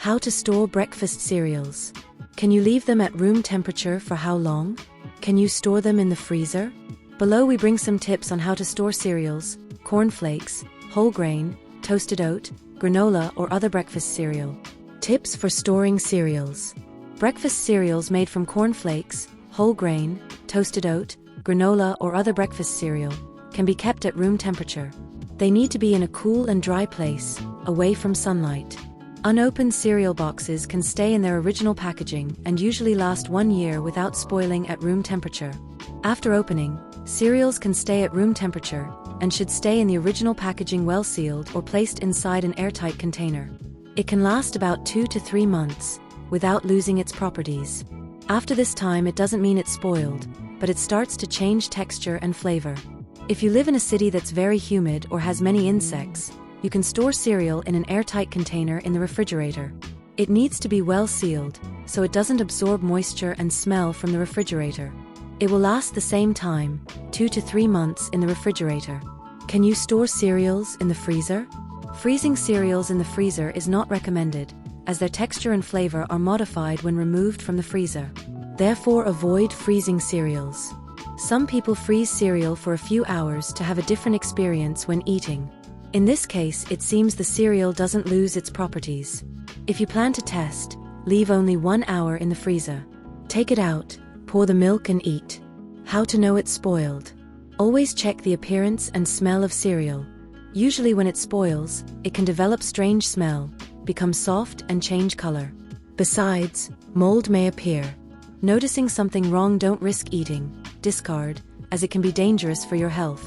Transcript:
How to store breakfast cereals. Can you leave them at room temperature for how long? Can you store them in the freezer? Below we bring some tips on how to store cereals, corn flakes, whole grain, toasted oat, granola or other breakfast cereal. Tips for storing cereals. Breakfast cereals made from corn flakes, whole grain, toasted oat, granola or other breakfast cereal can be kept at room temperature. They need to be in a cool and dry place, away from sunlight. Unopened cereal boxes can stay in their original packaging and usually last 1 year without spoiling at room temperature. After opening, cereals can stay at room temperature and should stay in the original packaging well sealed or placed inside an airtight container. It can last about 2 to 3 months without losing its properties. After this time, it doesn't mean it's spoiled, but it starts to change texture and flavor. If you live in a city that's very humid or has many insects, you can store cereal in an airtight container in the refrigerator. It needs to be well sealed, so it doesn't absorb moisture and smell from the refrigerator. It will last the same time, 2 to 3 months in the refrigerator. Can you store cereals in the freezer? Freezing cereals in the freezer is not recommended, as their texture and flavor are modified when removed from the freezer. Therefore, avoid freezing cereals. Some people freeze cereal for a few hours to have a different experience when eating. In this case, it seems the cereal doesn't lose its properties. If you plan to test, leave only 1 hour in the freezer. Take it out, pour the milk and eat. How to know it's spoiled. Always check the appearance and smell of cereal. Usually when it spoils, it can develop strange smell, become soft and change color. Besides, mold may appear. Noticing something wrong, don't risk eating. Discard, as it can be dangerous for your health.